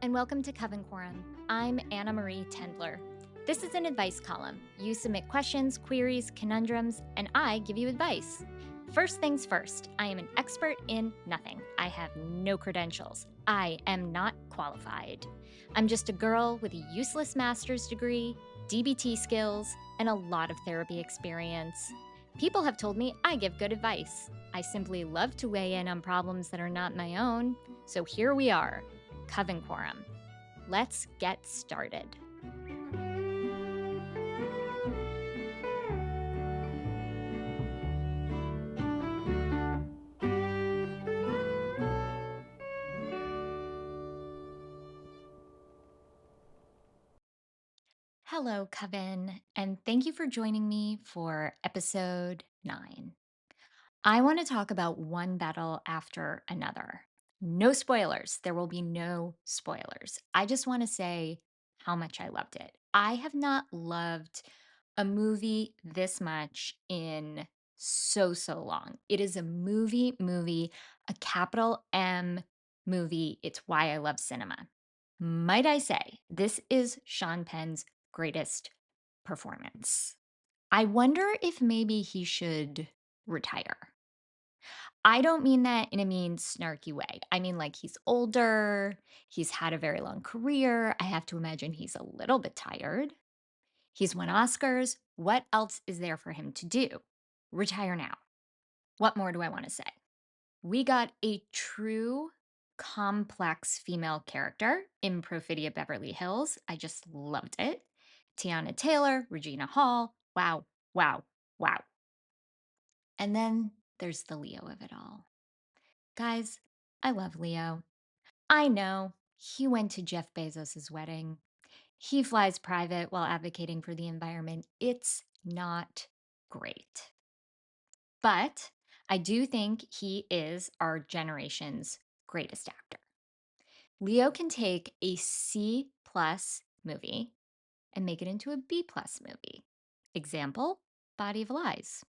and welcome to Coven Quorum. I'm Anna Marie Tendler. This is an advice column. You submit questions, queries, conundrums, and I give you advice. First things first, I am an expert in nothing. I have no credentials. I am not qualified. I'm just a girl with a useless master's degree, DBT skills, and a lot of therapy experience. People have told me I give good advice. I simply love to weigh in on problems that are not my own. So here we are, Coven Quorum. Let's get started. Hello, Coven, and thank you for joining me for episode 9. I want to talk about one battle after another. No spoilers. There will be no spoilers. I just want to say how much I loved it. I have not loved a movie this much in so long. It is a movie, a capital M movie. It's why I love cinema. Might I say, this is Sean Penn's greatest performance. I wonder if maybe he should retire. I don't mean that in a mean, snarky way. I mean, like, he's older, he's had a very long career. I have to imagine he's a little bit tired. He's won Oscars. What else is there for him to do? Retire now. What more do I want to say? We got a true complex female character in Perfidia Beverly Hills. I just loved it. Tiana Taylor, Regina Hall. Wow, wow, wow. And then there's the Leo of it all. Guys, I love Leo. I know he went to Jeff Bezos' wedding. He flies private while advocating for the environment. It's not great. But I do think he is our generation's greatest actor. Leo can take a C plus movie and make it into a B plus movie. Example, Body of Lies.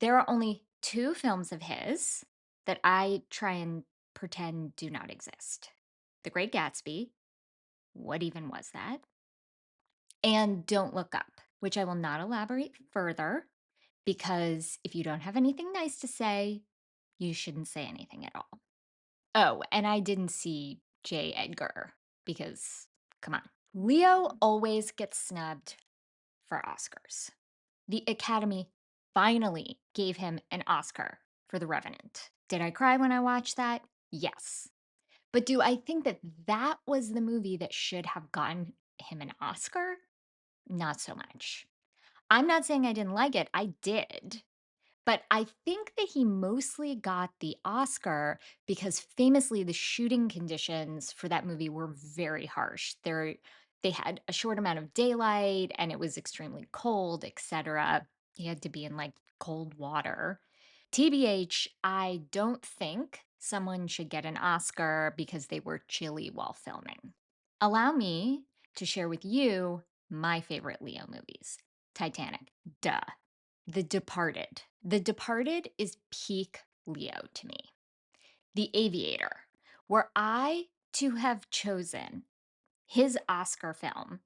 There are only 2 films of his that I try and pretend do not exist. The Great Gatsby, what even was that? And Don't Look Up, which I will not elaborate further because if you don't have anything nice to say, you shouldn't say anything at all. Oh, and I didn't see J. Edgar because, come on. Leo always gets snubbed for Oscars. The Academy finally gave him an Oscar for The Revenant. Did I cry when I watched that? Yes. But do I think that that was the movie that should have gotten him an Oscar? Not so much. I'm not saying I didn't like it. I did. But I think that he mostly got the Oscar because famously the shooting conditions for that movie were very harsh. They had a short amount of daylight and it was extremely cold, etc. He had to be in like cold water. TBH, I don't think someone should get an Oscar because they were chilly while filming. Allow me to share with you my favorite Leo movies. Titanic, duh. The Departed. The Departed is peak Leo to me. The Aviator. Were I to have chosen his Oscar film,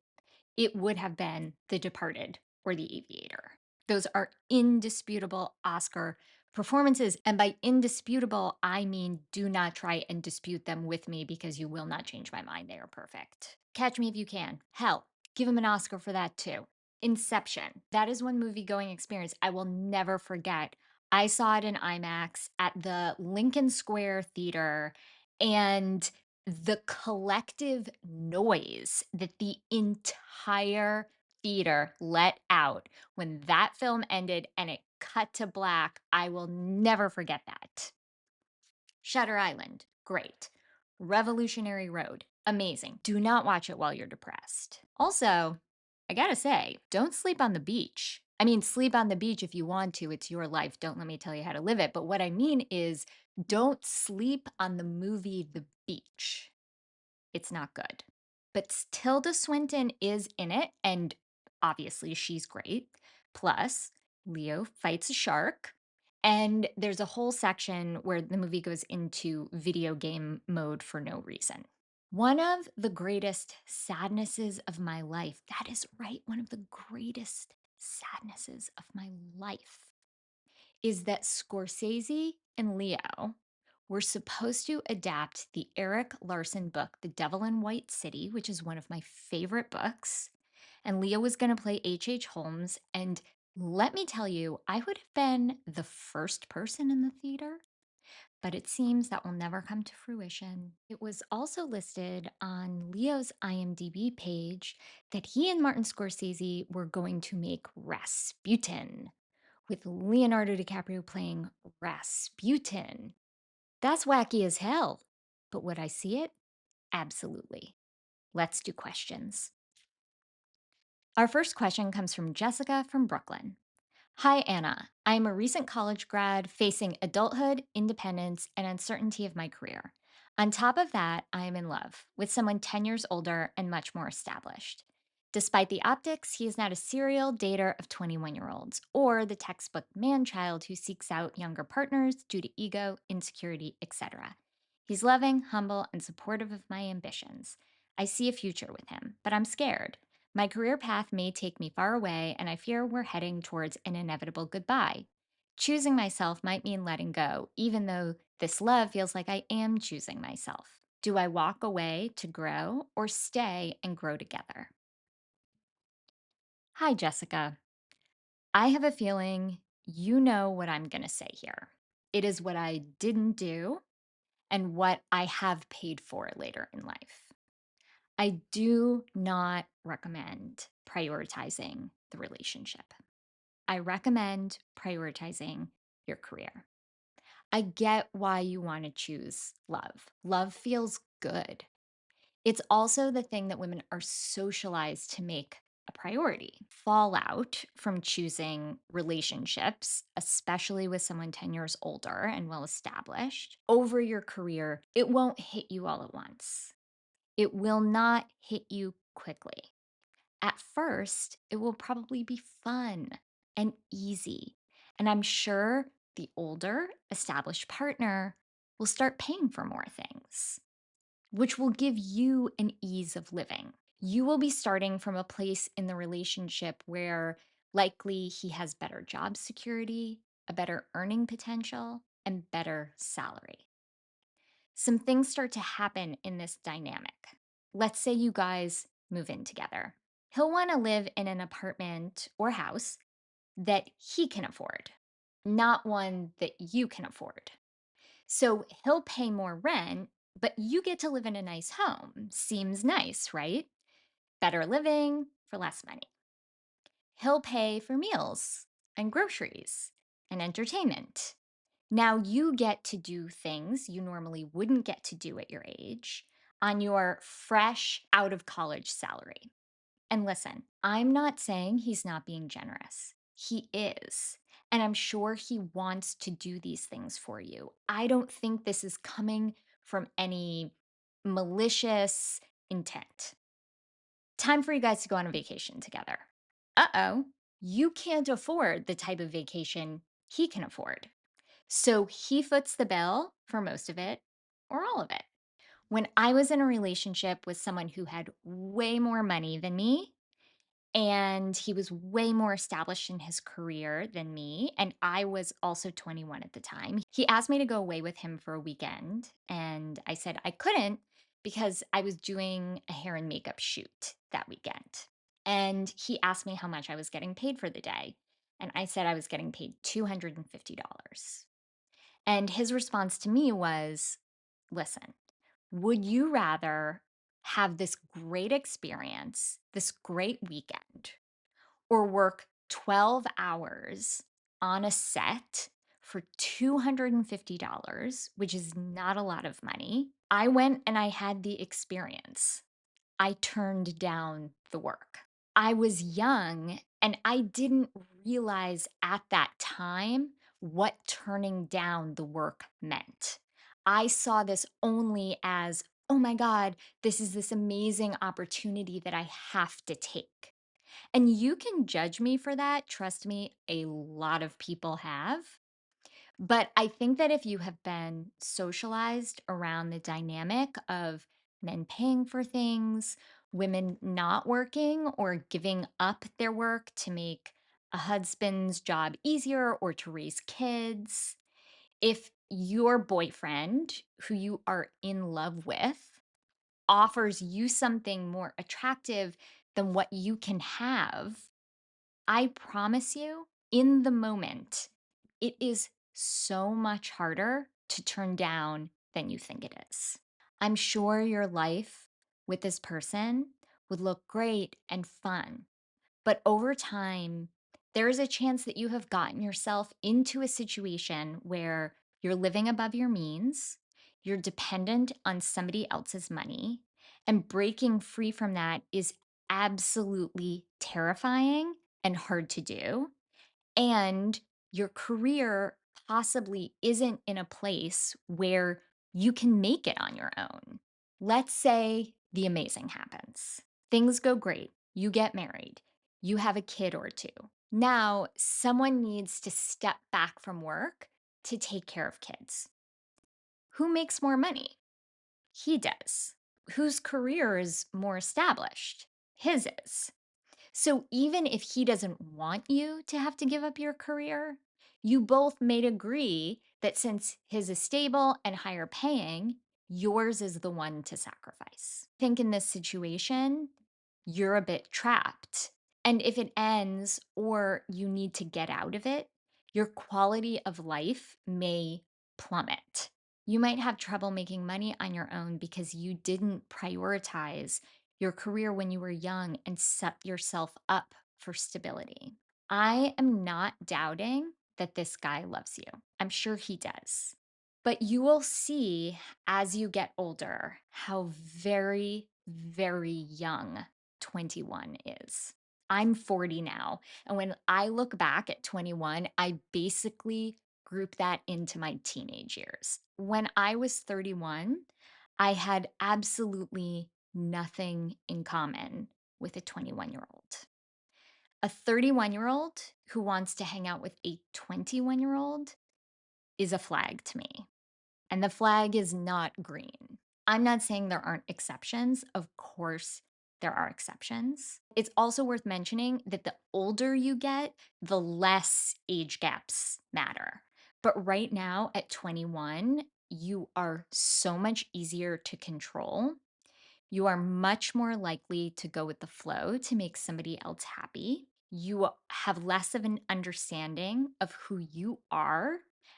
it would have been The Departed or The Aviator. Those are indisputable Oscar performances. And by indisputable, I mean do not try and dispute them with me because you will not change my mind. They are perfect. Catch Me If You Can. Hell, give him an Oscar for that too. Inception. That is one movie going experience I will never forget. I saw it in IMAX at the Lincoln Square Theater, and the collective noise that the entire theater let out when that film ended and it cut to black, I will never forget that. Shutter Island, great. Revolutionary Road, amazing. Do not watch it while you're depressed. Also, I gotta say, don't sleep on the beach. I mean, sleep on the beach if you want to, it's your life. Don't let me tell you how to live it. But what I mean is, don't sleep on the movie The Beach. It's not good. But Tilda Swinton is in it, and obviously she's great. Plus, Leo fights a shark. And there's a whole section where the movie goes into video game mode for no reason. One of the greatest sadnesses of my life, that is right, one of the greatest sadnesses of my life, is that Scorsese and Leo were supposed to adapt the Eric Larson book, The Devil in White City, which is one of my favorite books. And Leo was going to play H.H. Holmes. And let me tell you, I would have been the first person in the theater, but it seems that will never come to fruition. It was also listed on Leo's IMDb page that he and Martin Scorsese were going to make Rasputin, with Leonardo DiCaprio playing Rasputin. That's wacky as hell. But would I see it? Absolutely. Let's do questions. Our first question comes from Jessica from Brooklyn. Hi, Anna. I am a recent college grad facing adulthood, independence, and uncertainty of my career. On top of that, I am in love with someone 10 years older and much more established. Despite the optics, he is not a serial dater of 21-year-olds or the textbook man child who seeks out younger partners due to ego, insecurity, etc. He's loving, humble, and supportive of my ambitions. I see a future with him, but I'm scared. My career path may take me far away, and I fear we're heading towards an inevitable goodbye. Choosing myself might mean letting go, even though this love feels like I am choosing myself. Do I walk away to grow or stay and grow together? Hi, Jessica. I have a feeling you know what I'm going to say here. It is what I didn't do and what I have paid for later in life. I do not recommend prioritizing the relationship. I recommend prioritizing your career. I get why you want to choose love. Love feels good. It's also the thing that women are socialized to make a priority. Fallout from choosing relationships, especially with someone 10 years older and well established, over your career, it won't hit you all at once. It will not hit you quickly. At first, it will probably be fun and easy. And I'm sure the older, established partner will start paying for more things, which will give you an ease of living. You will be starting from a place in the relationship where likely he has better job security, a better earning potential, and better salary. Some things start to happen in this dynamic. Let's say you guys move in together. He'll want to live in an apartment or house that he can afford, not one that you can afford. So he'll pay more rent, but you get to live in a nice home. Seems nice, right? Better living for less money. He'll pay for meals and groceries and entertainment. Now you get to do things you normally wouldn't get to do at your age on your fresh out of college salary. And listen, I'm not saying he's not being generous. He is. And I'm sure he wants to do these things for you. I don't think this is coming from any malicious intent. Time for you guys to go on a vacation together. Uh-oh, you can't afford the type of vacation he can afford. So he foots the bill for most of it or all of it. When I was in a relationship with someone who had way more money than me, and he was way more established in his career than me, and I was also 21 at the time. He asked me to go away with him for a weekend, and I said I couldn't because I was doing a hair and makeup shoot that weekend. And he asked me how much I was getting paid for the day, and I said I was getting paid $250. And his response to me was, "Listen, would you rather have this great experience, this great weekend, or work 12 hours on a set for $250, which is not a lot of money?" I went and I had the experience. I turned down the work. I was young and I didn't realize at that time what turning down the work meant. I saw this only as, oh my God, this is this amazing opportunity that I have to take. And you can judge me for that. Trust me, a lot of people have. But I think that if you have been socialized around the dynamic of men paying for things, women not working or giving up their work to make a husband's job easier or to raise kids. If your boyfriend, who you are in love with, offers you something more attractive than what you can have, I promise you, in the moment, it is so much harder to turn down than you think it is. I'm sure your life with this person would look great and fun, but over time, there is a chance that you have gotten yourself into a situation where you're living above your means, you're dependent on somebody else's money, and breaking free from that is absolutely terrifying and hard to do. And your career possibly isn't in a place where you can make it on your own. Let's say the amazing happens. Things go great. You get married. You have a kid or two. Now, someone needs to step back from work to take care of kids. Who makes more money? He does. Whose career is more established? His is. So even if he doesn't want you to have to give up your career, you both may agree that since his is stable and higher paying, yours is the one to sacrifice. I think in this situation, you're a bit trapped. And if it ends or you need to get out of it, your quality of life may plummet. You might have trouble making money on your own because you didn't prioritize your career when you were young and set yourself up for stability. I am not doubting that this guy loves you. I'm sure he does. But you will see as you get older how very, very young 21 is. I'm 40 now. And when I look back at 21, I basically group that into my teenage years. When I was 31, I had absolutely nothing in common with a 21-year-old. A 31-year-old who wants to hang out with a 21-year-old is a flag to me. And the flag is not green. I'm not saying there aren't exceptions. Of course, there are exceptions. It's also worth mentioning that the older you get, the less age gaps matter. But right now at 21, you are so much easier to control. You are much more likely to go with the flow to make somebody else happy. You have less of an understanding of who you are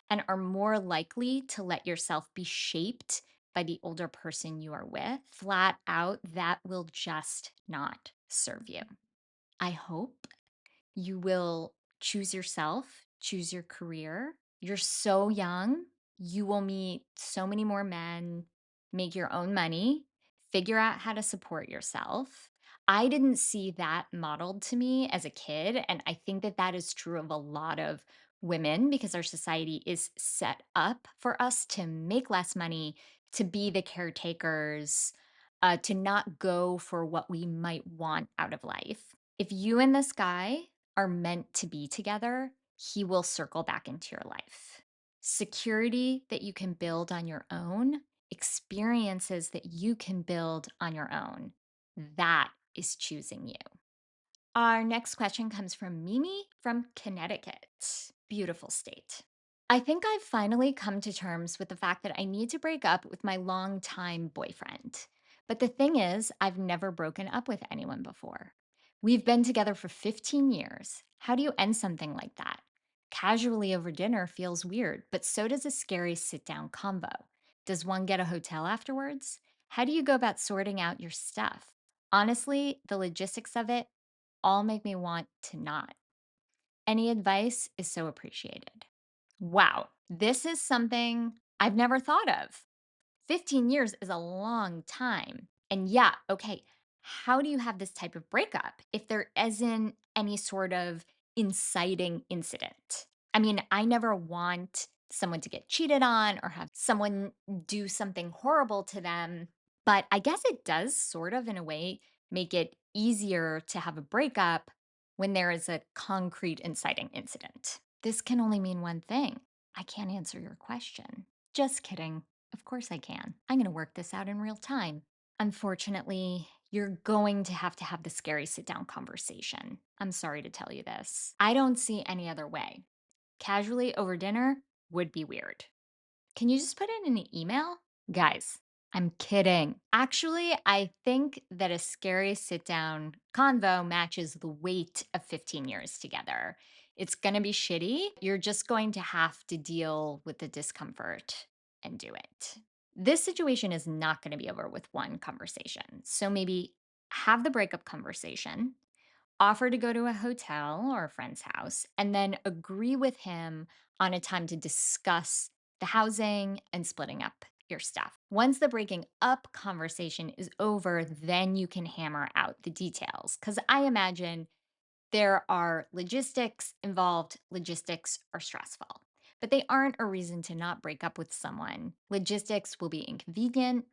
and are more likely to let yourself be shaped by the older person you are with. Flat out, that will just not serve you. I hope you will choose yourself, choose your career. You're so young. You will meet so many more men, make your own money, figure out how to support yourself. I didn't see that modeled to me as a kid. And I think that that is true of a lot of women because our society is set up for us to make less money, to be the caretakers, to not go for what we might want out of life. If you and this guy are meant to be together, he will circle back into your life. Security that you can build on your own, experiences that you can build on your own. That is choosing you. Our next question comes from Mimi from Connecticut. Beautiful state. I think I've finally come to terms with the fact that I need to break up with my longtime boyfriend. But the thing is, I've never broken up with anyone before. We've been together for 15 years. How do you end something like that? Casually over dinner feels weird, but so does a scary sit down convo. Does one get a hotel afterwards? How do you go about sorting out your stuff? Honestly, the logistics of it all make me want to not. Any advice is so appreciated. Wow, this is something I've never thought of. 15 years is a long time. And yeah, okay, how do you have this type of breakup if there isn't any sort of inciting incident? I mean, I never want someone to get cheated on or have someone do something horrible to them, but I guess it does sort of, in a way, make it easier to have a breakup when there is a concrete inciting incident. This can only mean one thing. I can't answer your question. Just kidding. Of course I can. I'm going to work this out in real time. Unfortunately, you're going to have the scary sit down conversation. I'm sorry to tell you this. I don't see any other way. Casually over dinner would be weird. Can you just put it in an email? Guys, I'm kidding. Actually, I think that a scary sit down convo matches the weight of 15 years together. It's going to be shitty. You're just going to have to deal with the discomfort and do it. This situation is not going to be over with one conversation. So maybe have the breakup conversation, offer to go to a hotel or a friend's house, and then agree with him on a time to discuss the housing and splitting up your stuff. Once the breaking up conversation is over, then you can hammer out the details. Because I imagine there are logistics involved. Logistics are stressful, but they aren't a reason to not break up with someone. Logistics will be inconvenient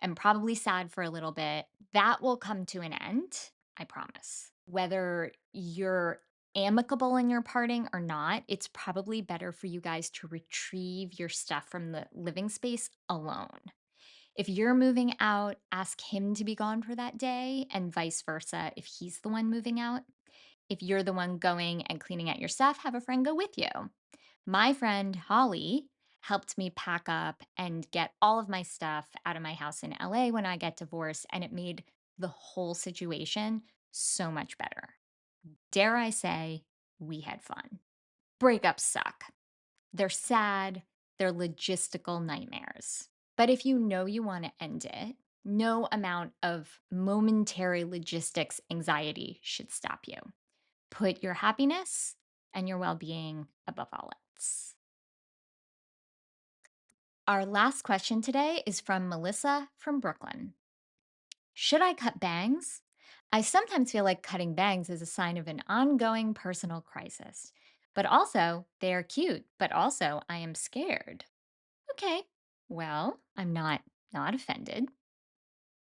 and probably sad for a little bit. That will come to an end, I promise. Whether you're amicable in your parting or not, it's probably better for you guys to retrieve your stuff from the living space alone. If you're moving out, ask him to be gone for that day, and vice versa if he's the one moving out. If you're the one going and cleaning out your stuff, have a friend go with you. My friend Holly helped me pack up and get all of my stuff out of my house in LA when I got divorced, and it made the whole situation so much better. Dare I say, we had fun. Breakups suck. They're sad, they're logistical nightmares. But if you know you want to end it, no amount of momentary logistics anxiety should stop you. Put your happiness and your well being above all else. Our last question today is from Melissa from Brooklyn. Should I cut bangs? I sometimes feel like cutting bangs is a sign of an ongoing personal crisis. But also, they are cute, but also I am scared. Okay, well, I'm not offended,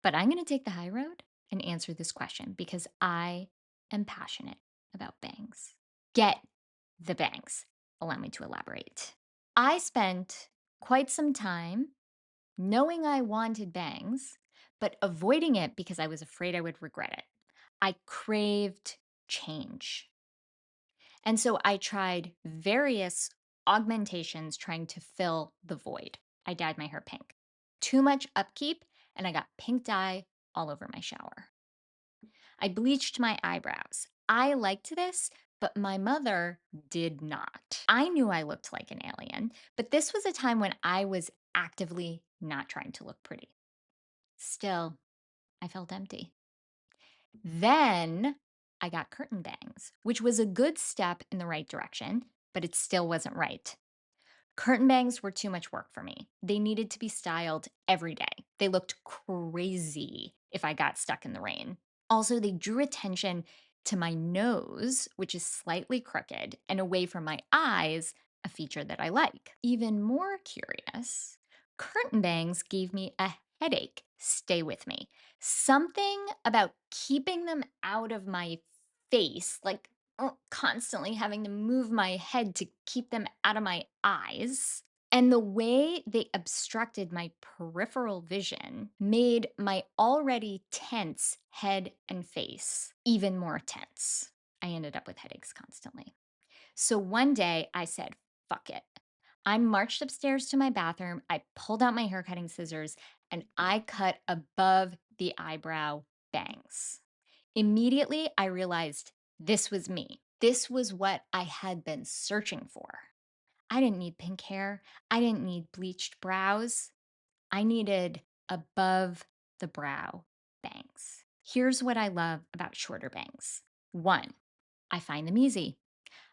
but I'm going to take the high road and answer this question because I am passionate about bangs. Get the bangs. Allow me to elaborate. I spent quite some time knowing I wanted bangs, but avoiding it because I was afraid I would regret it. I craved change. And so I tried various augmentations trying to fill the void. I dyed my hair pink. Too much upkeep, and I got pink dye all over my shower. I bleached my eyebrows. I liked this, but my mother did not. I knew I looked like an alien, but this was a time when I was actively not trying to look pretty. Still, I felt empty. Then I got curtain bangs, which was a good step in the right direction, but it still wasn't right. Curtain bangs were too much work for me. They needed to be styled every day. They looked crazy if I got stuck in the rain. Also, they drew attention to my nose, which is slightly crooked, and away from my eyes, a feature that I like. Even more curious, curtain bangs gave me a headache. Stay with me. Something about keeping them out of my face, like constantly having to move my head to keep them out of my eyes. And the way they obstructed my peripheral vision made my already tense head and face even more tense. I ended up with headaches constantly. So one day I said, fuck it. I marched upstairs to my bathroom. I pulled out my hair cutting scissors and I cut above the eyebrow bangs. Immediately, I realized this was me. This was what I had been searching for. I didn't need pink hair. I didn't need bleached brows. I needed above the brow bangs. Here's what I love about shorter bangs. One, I find them easy.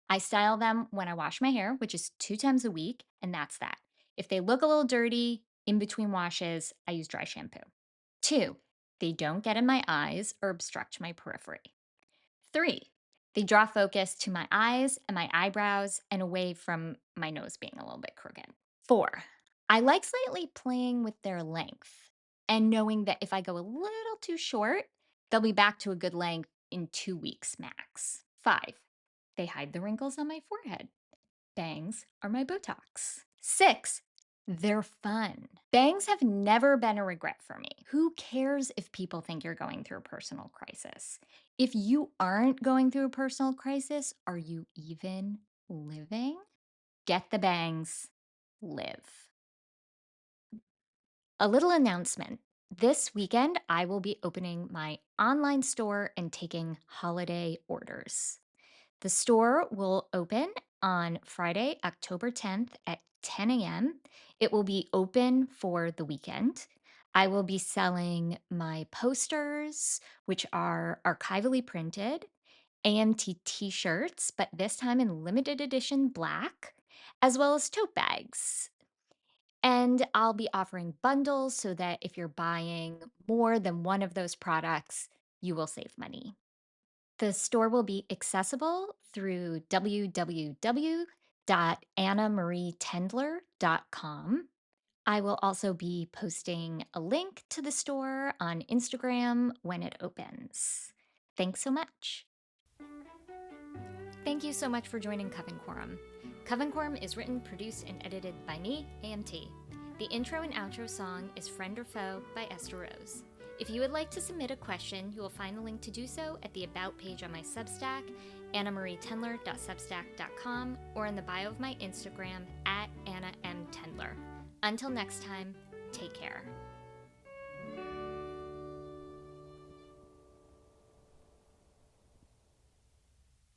I style them when I wash my hair, which is 2 times a week, and that's that. If they look a little dirty in between washes, I use dry shampoo. Two, they don't get in my eyes or obstruct my periphery. Three, they draw focus to my eyes and my eyebrows and away from my nose being a little bit crooked. Four, I like slightly playing with their length and knowing that if I go a little too short, they'll be back to a good length in 2 weeks max. Five, they hide the wrinkles on my forehead. Bangs are my Botox. Six, They're fun. Bangs have never been a regret for me. Who cares if people think you're going through a personal crisis? If you aren't going through a personal crisis, are you even living? Get the bangs, live. A little announcement. This weekend, I will be opening my online store and taking holiday orders. The store will open on Friday, October 10th at 10 a.m. It will be open for the weekend. I will be selling my posters, which are archivally printed, AMT t shirts, but this time in limited edition black, as well as tote bags. And I'll be offering bundles so that if you're buying more than one of those products, you will save money. The store will be accessible through www.annamarietendler.com. I will also be posting a link to the store on Instagram when it opens. Thanks so much. Thank you so much for joining Coven Quorum. Coven Quorum is written, produced, and edited by me, AMT. The intro and outro song is Friend or Foe by Esther Rose. If you would like to submit a question, you will find the link to do so at the About page on my Substack, annamarietendler.substack.com, or in the bio of my Instagram, @AnnaMTendler. Until next time, take care.